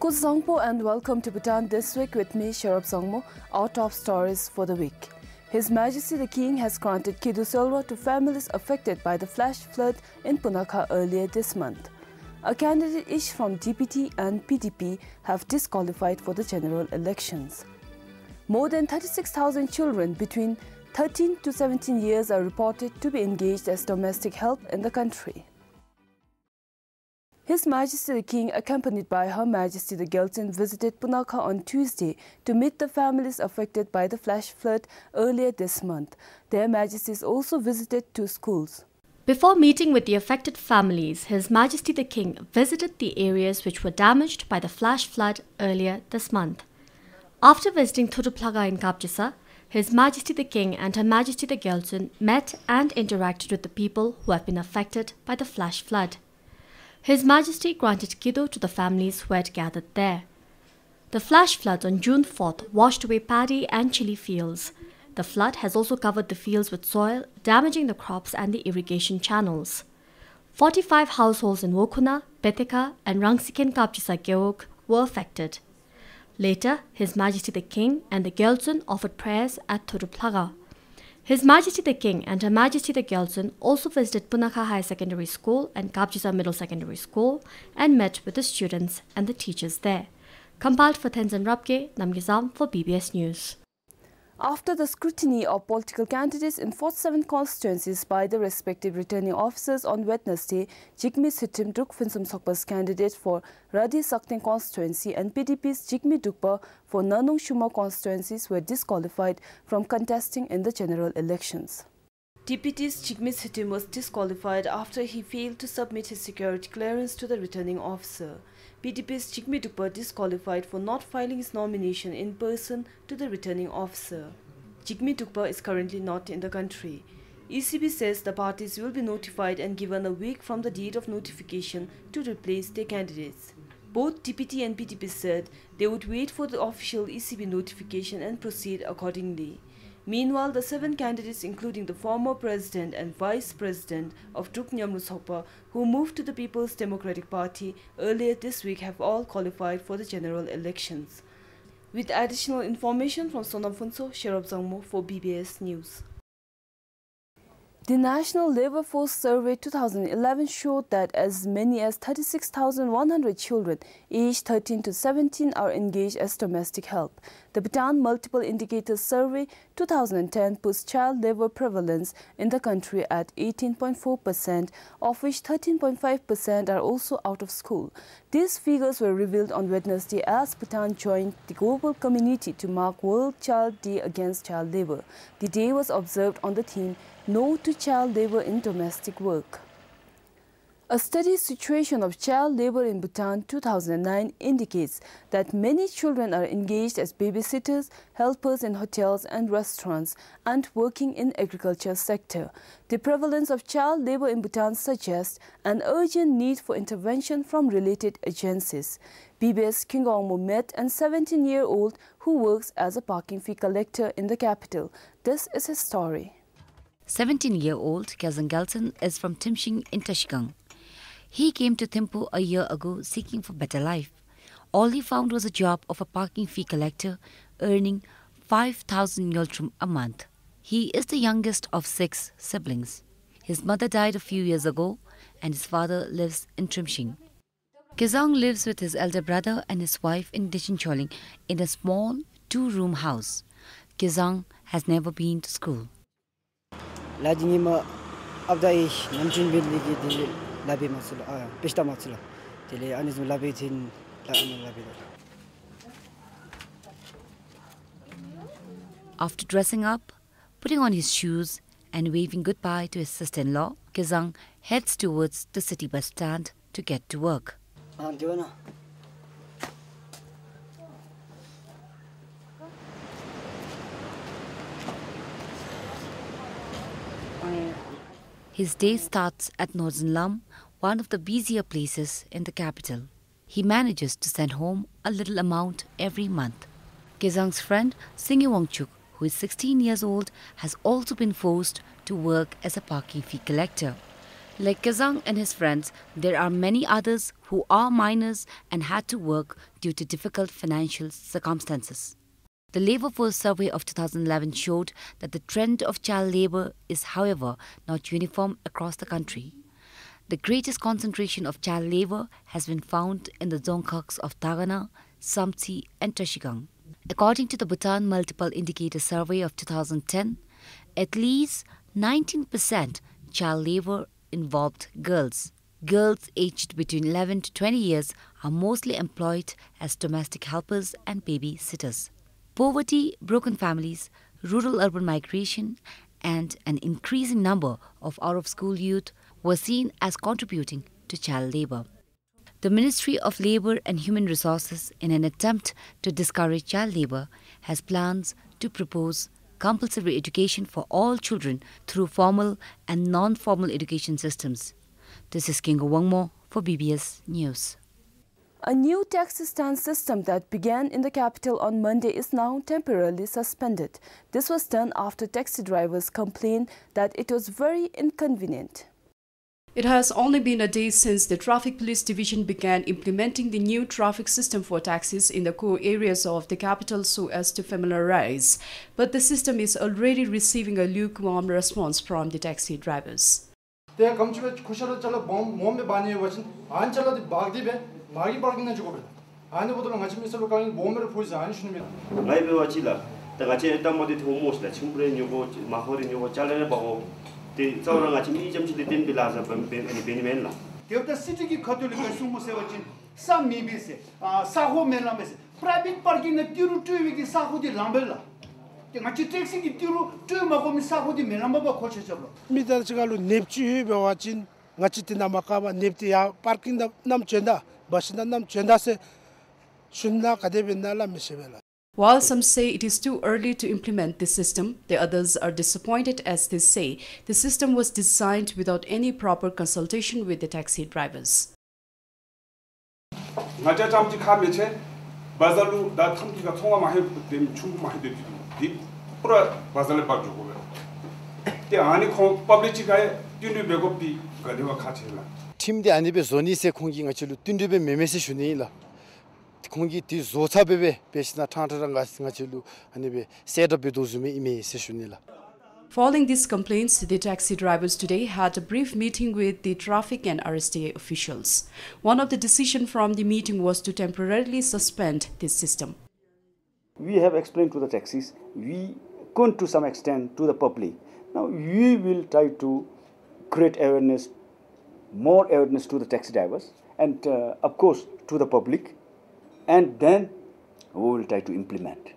Kusongpo and welcome to Bhutan This Week with me, Sharab Songmo, our top stories for the week. His Majesty the King has granted Kidu Silva to families affected by the flash flood in Punakha earlier this month. A candidate each from DPT and PDP have disqualified for the general elections. More than 36,000 children between 13 to 17 years are reported to be engaged as domestic help in the country. His Majesty the King, accompanied by Her Majesty the Gelton, visited Punakha on Tuesday to meet the families affected by the flash flood earlier this month. Their Majesties also visited two schools. Before meeting with the affected families, His Majesty the King visited the areas which were damaged by the flash flood earlier this month. After visiting Thuduplaga in Kapchisa, His Majesty the King and Her Majesty the Gelton met and interacted with the people who have been affected by the flash flood. His Majesty granted Kido to the families who had gathered there. The flash floods on June 4th washed away paddy and chili fields. The flood has also covered the fields with soil, damaging the crops and the irrigation channels. 45 households in Wokuna, Beteka and Rangsiken Kapchisa Geok were affected. Later, His Majesty the King and the Gelton offered prayers at Thuduplaga. His Majesty the King and Her Majesty the Gelton also visited Punakha High Secondary School and Kapchisa Middle Secondary School and met with the students and the teachers there. Compiled for Tenzin Rabke, Namgizam for BBS News. After the scrutiny of political candidates in 47 constituencies by the respective returning officers on Wednesday, Jigme Sitim Drukfinsum Sokpa's candidate for Radhi Sakting constituency and PDP's Jigme Dukpa for Nanung Shuma constituencies were disqualified from contesting in the general elections. DPT's Jigme Sitim was disqualified after he failed to submit his security clearance to the returning officer. PDP's Jigme Dukpa disqualified for not filing his nomination in person to the returning officer. Jigme Dukpa is currently not in the country. ECB says the parties will be notified and given a week from the date of notification to replace their candidates. Both DPT and PDP said they would wait for the official ECB notification and proceed accordingly. Meanwhile, the 7 candidates, including the former president and vice president of Druk Nyamru Sokpa, who moved to the People's Democratic Party earlier this week, have all qualified for the general elections. With additional information from Sonam Funso, Sharab Zangmo for BBS News. The National Labour Force Survey 2011 showed that as many as 36,100 children aged 13 to 17 are engaged as domestic help. The Bhutan Multiple Indicators Survey 2010 puts child labour prevalence in the country at 18.4%, of which 13.5% are also out of school. These figures were revealed on Wednesday as Bhutan joined the global community to mark World Child Day Against Child Labour. The day was observed on the theme No to Child Labour in Domestic Work. A study situation of child labour in Bhutan 2009 indicates that many children are engaged as babysitters, helpers in hotels and restaurants, and working in agriculture sector. The prevalence of child labour in Bhutan suggests an urgent need for intervention from related agencies. BBS Kingongmo met an 17-year-old who works as a parking fee collector in the capital. This is his story. 17-year-old Kazan Gelton is from Timshing in Tashkang. He came to Thimphu a year ago seeking for better life. All he found was a job of a parking fee collector, earning 5,000 Yoltrum a month. He is the youngest of 6 siblings. His mother died a few years ago and his father lives in Trimshing. Kizang lives with his elder brother and his wife in Dishincholing in a small 2-room house. Kizang has never been to school. After dressing up, putting on his shoes and waving goodbye to his sister-in-law, Kizang heads towards the city bus stand to get to work. His day starts at Northern Lam, one of the busier places in the capital. He manages to send home a little amount every month. Kizang's friend Singi Wangchuk, who is 16 years old, has also been forced to work as a parking fee collector. Like Kazang and his friends, there are many others who are minors and had to work due to difficult financial circumstances. The Labour Force survey of 2011 showed that the trend of child labour is, however, not uniform across the country. The greatest concentration of child labour has been found in the Dzongkhaks of Tagana, Samtsi and Trashigang. According to the Bhutan Multiple Indicator Survey of 2010, at least 19% child labour involved girls. Girls aged between 11 to 20 years are mostly employed as domestic helpers and babysitters. Poverty, broken families, rural-urban migration, and an increasing number of out-of-school youth were seen as contributing to child labour. The Ministry of Labour and Human Resources, in an attempt to discourage child labour, has plans to propose compulsory education for all children through formal and non-formal education systems. This is Kingo Wangmo for BBS News. A new taxi stand system that began in the capital on Monday is now temporarily suspended. This was done after taxi drivers complained that it was very inconvenient. It has only been a day since the Traffic Police Division began implementing the new traffic system for taxis in the core areas of the capital so as to familiarize. But the system is already receiving a lukewarm response from the taxi drivers. Private parking na tiru tuwi ki sahu di lambela. Ngachi taxi ki tiru tuwi mako mi sahu di melamba ba koche chablo. Mi dar chagalu nepchi be wachin ngachi tina makaba nepti ya parking da nam chenda basina nam chenda se shunna kadebe nala misebela. While some say it is too early to implement this system, the others are disappointed as they say the system was designed without any proper consultation with the taxi drivers. 바잘로 나 탐기가 통화만 해 되면 충분만 해 되지 프라 바잘에 빠지고 때 아니 콩 퍼블리티가에 뛴을 배고피 가대와 같이 해라 팀데 아니베 존이세 공기가 줄로 뛴르베 메메세 슈네일라 공기 뒤 조차베베 베시나 탕타랑 같은 줄로 아니베 셋업에 도즈메 이메세 슈네일라. Following these complaints, the taxi drivers today had a brief meeting with the traffic and RSTA officials. One of the decisions from the meeting was to temporarily suspend this system. We have explained to the taxis, we couldn't to some extent to the public. Now we will try to create awareness, more awareness to the taxi drivers and of course to the public, and then we will try to implement.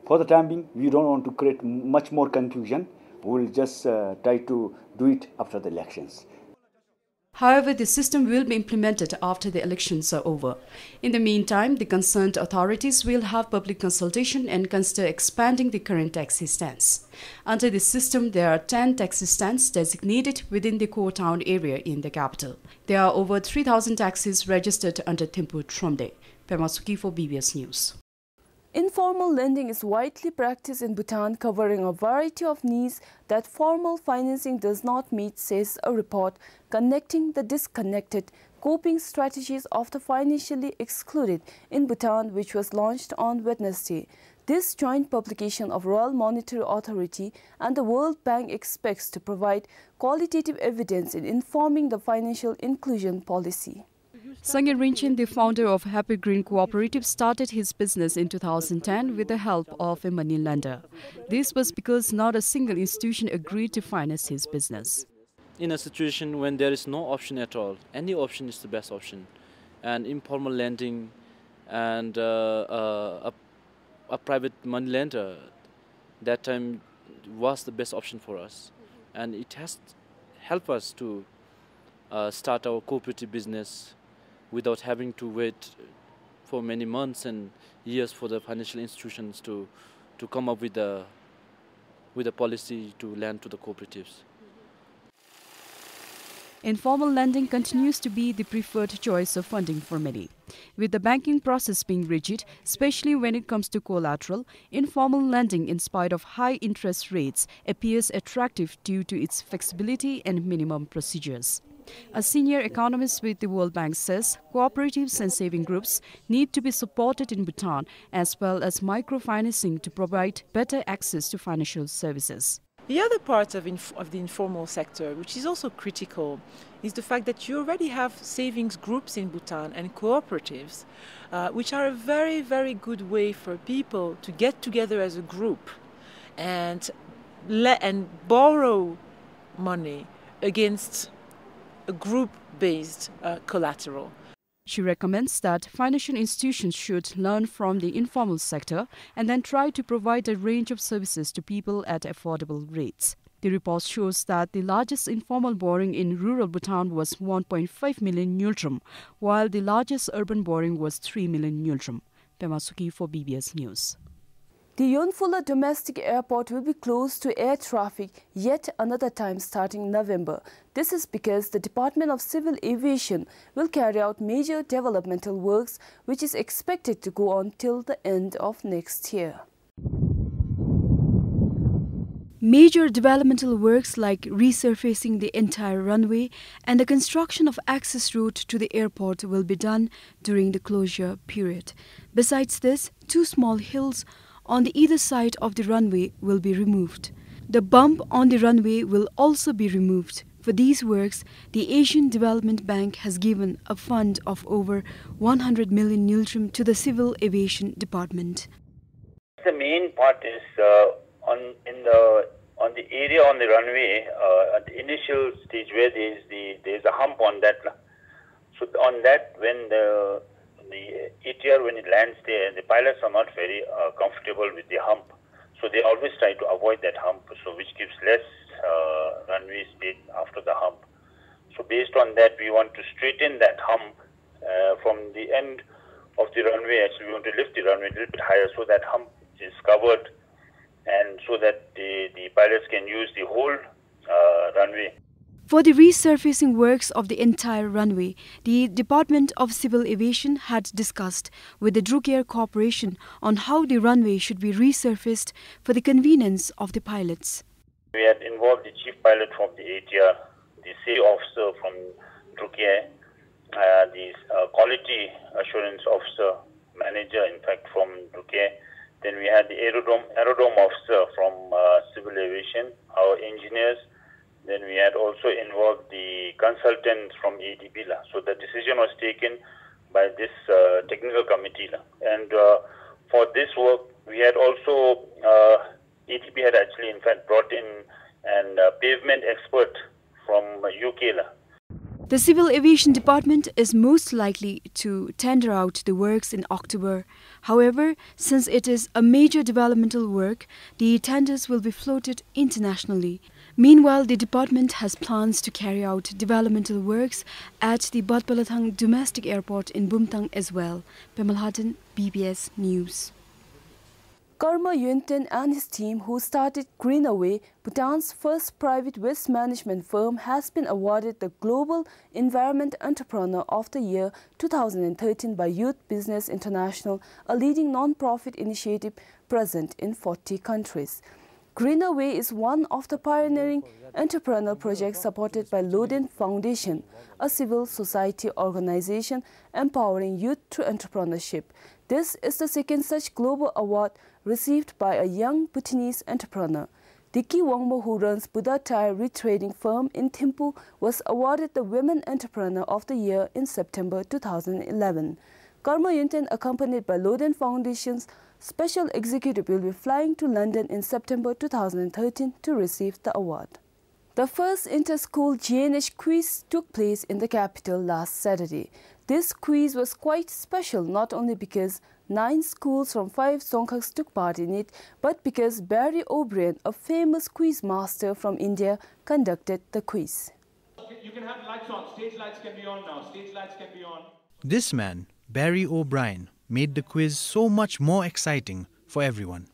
For the time being, we don't want to create much more confusion. We will just try to do it after the elections. However, the system will be implemented after the elections are over. In the meantime, the concerned authorities will have public consultation and consider expanding the current taxi stands. Under this system, there are 10 taxi stands designated within the core town area in the capital. There are over 3,000 taxis registered under Thimphu Tromde. Pema Suki for BBS News. Informal lending is widely practiced in Bhutan, covering a variety of needs that formal financing does not meet, says a report connecting the disconnected coping strategies of the financially excluded in Bhutan, which was launched on Wednesday. This joint publication of Royal Monetary Authority and the World Bank expects to provide qualitative evidence in informing the financial inclusion policy. Sangye Rinchen, the founder of Happy Green Cooperative, started his business in 2010 with the help of a money lender. This was because not a single institution agreed to finance his business. In a situation when there is no option at all, any option is the best option. And informal lending and a private money lender, that time was the best option for us. And it has helped us to start our cooperative business without having to wait for many months and years for the financial institutions to come up with a policy to lend to the cooperatives. Informal lending continues to be the preferred choice of funding for many. With the banking process being rigid, especially when it comes to collateral, informal lending, in spite of high interest rates, appears attractive due to its flexibility and minimum procedures. A senior economist with the World Bank says cooperatives and saving groups need to be supported in Bhutan, as well as microfinancing to provide better access to financial services. The other part of the informal sector, which is also critical, is the fact that you already have savings groups in Bhutan and cooperatives, which are a very, very good way for people to get together as a group and borrow money against a group-based collateral. She recommends that financial institutions should learn from the informal sector and then try to provide a range of services to people at affordable rates. The report shows that the largest informal borrowing in rural Bhutan was 1.5 million nyultrum, while the largest urban borrowing was 3 million nyultrum. Pema Suki for BBS News. The Yonfula domestic airport will be closed to air traffic yet another time starting November. This is because the Department of Civil Aviation will carry out major developmental works, which is expected to go on till the end of next year. Major developmental works like resurfacing the entire runway and the construction of access route to the airport will be done during the closure period. Besides this, 2 small hills on the either side of the runway will be removed. The bump on the runway will also be removed. For these works, the Asian Development Bank has given a fund of over 100 million nyultrum to the Civil Aviation Department. The main part is on the area on the runway at the initial stage where there's a hump on that. So on that, when the ATR, when it lands there, the pilots are not very comfortable with the hump. So they always try to avoid that hump, so which gives less runway space after the hump. So based on that, we want to straighten that hump from the end of the runway. Actually, we want to lift the runway a little bit higher so that hump is covered and so that the pilots can use the whole runway. For the resurfacing works of the entire runway, the Department of Civil Aviation had discussed with the Druk Corporation on how the runway should be resurfaced for the convenience of the pilots. We had involved the chief pilot from the ATR, the safety officer from Druk, the quality assurance officer, manager in fact from Druk. Then we had the aerodrome officer from Civil Aviation, our engineers. Then we had also involved the consultants from ADB. So the decision was taken by this technical committee. And for this work, we had also, ADB had actually in fact brought in a pavement expert from UK. The Civil Aviation Department is most likely to tender out the works in October. However, since it is a major developmental work, the tenders will be floated internationally. Meanwhile, the department has plans to carry out developmental works at the Batbalathang domestic airport in Bumtang as well. Pemal Hadan, BBS News. Karma Yunten and his team, who started Greenaway, Bhutan's first private waste management firm, has been awarded the Global Environment Entrepreneur of the Year 2013 by Youth Business International, a leading non-profit initiative present in 40 countries. Greenaway is one of the pioneering entrepreneurial projects supported by Loden Foundation, a civil society organization empowering youth through entrepreneurship. This is the second such global award received by a young Bhutanese entrepreneur. Diki Wangmo, who runs Buddha Tire retrading firm in Thimphu, was awarded the Women Entrepreneur of the Year in September 2011. Karma Yunten, accompanied by Loden Foundation's special executive, will be flying to London in September 2013 to receive the award. The first inter-school GNH quiz took place in the capital last Saturday. This quiz was quite special not only because 9 schools from 5 Songkhaks took part in it, but because Barry O'Brien, a famous quiz master from India, conducted the quiz. You can have lights on. Stage lights can be on now. Stage lights can be on. This man, Barry O'Brien, made the quiz so much more exciting for everyone.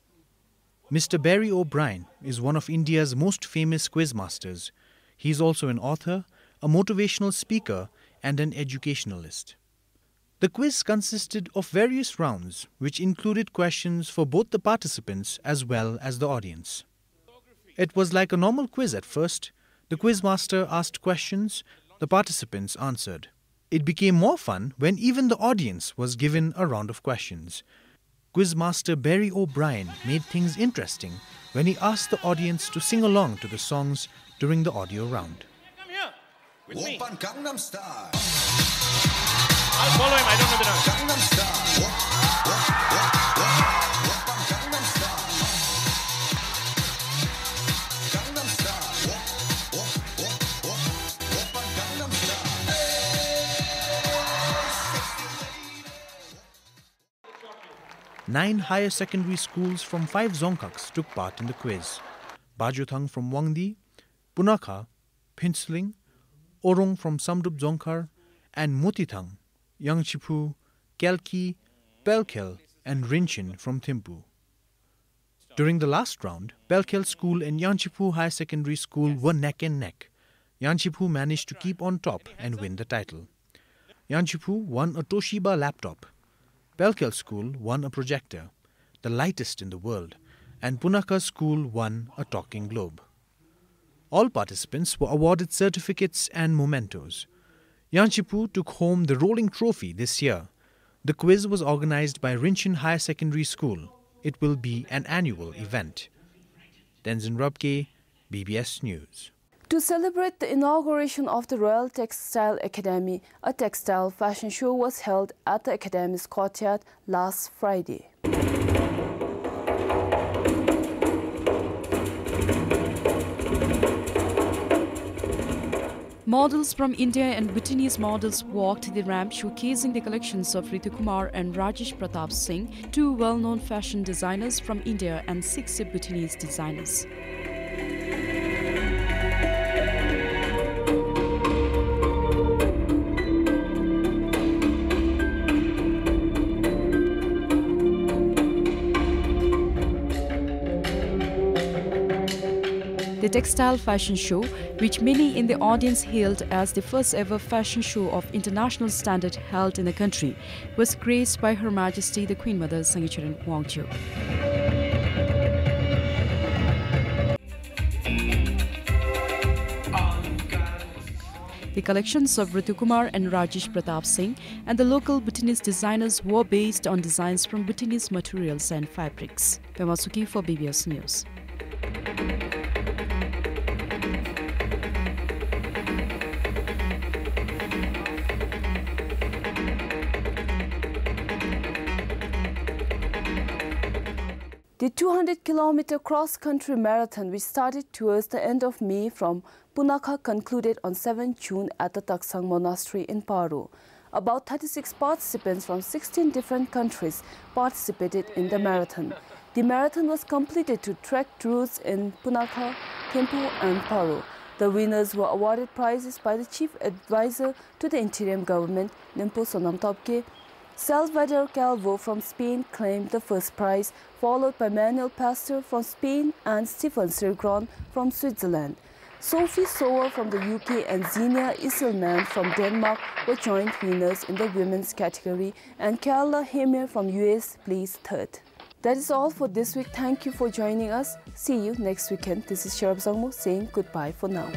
Mr. Barry O'Brien is one of India's most famous quizmasters. He is also an author, a motivational speaker, and an educationalist. The quiz consisted of various rounds, which included questions for both the participants as well as the audience. It was like a normal quiz at first. The quizmaster asked questions, The participants answered. It became more fun when even the audience was given a round of questions. Quizmaster Barry O'Brien made things interesting when he asked the audience to sing along to the songs during the audio round. Come here with me. Open Gangnam Style. I'll follow him. I don't know the dance. Gangnam Style. Open Gangnam Style. Gangnam Style. Open Gangnam Style. 9 higher secondary schools from 5 Dzongkhaks took part in the quiz. Bajothang from Wangdi, Punakha, Pinsling, Orong from Samdup Dzongkhar, and Motithang, Yangchipu, Kelki, Pelkhel, and Rinchin from Thimphu. During the last round, Pelkhel School and Yangchipu High Secondary School were neck and neck. Yangchipu managed to keep on top and win the title. Yangchipu won a Toshiba laptop. Pelkhel School won a projector, the lightest in the world, and Punakha School won a talking globe. All participants were awarded certificates and mementos. Yangchipu took home the rolling trophy this year. The quiz was organized by Rinchin Higher Secondary School. It will be an annual event. Tenzin Rabke, BBS News. To celebrate the inauguration of the Royal Textile Academy, a textile fashion show was held at the Academy's courtyard last Friday. Models from India and Bhutanese models walked the ramp showcasing the collections of Ritu Kumar and Rajesh Pratap Singh, 2 well-known fashion designers from India and 6 Bhutanese designers. The textile fashion show, which many in the audience hailed as the first ever fashion show of international standard held in the country, was graced by Her Majesty the Queen Mother Sangicharan Wangchu. The collections of Ritu Kumar and Rajesh Pratap Singh and the local Bhutanese designers were based on designs from Bhutanese materials and fabrics. Pemasuki for BBS News. The 200-kilometer cross-country marathon, which started towards the end of May from Punakha, concluded on 7 June at the Taksang Monastery in Paro. About 36 participants from 16 different countries participated in the marathon. The marathon was completed to trekked routes in Punakha, Thimphu and Paro. The winners were awarded prizes by the Chief Advisor to the Interim Government, Nimpo Sonamtopke. Salvador Calvo from Spain claimed the first prize, followed by Manuel Pastor from Spain and Stefan Sirgron from Switzerland. Sophie Sower from the UK and Xenia Iselman from Denmark were joint winners in the women's category, and Carla Hemer from US placed third. That is all for this week. Thank you for joining us. See you next weekend. This is Sharab Zangmo saying goodbye for now.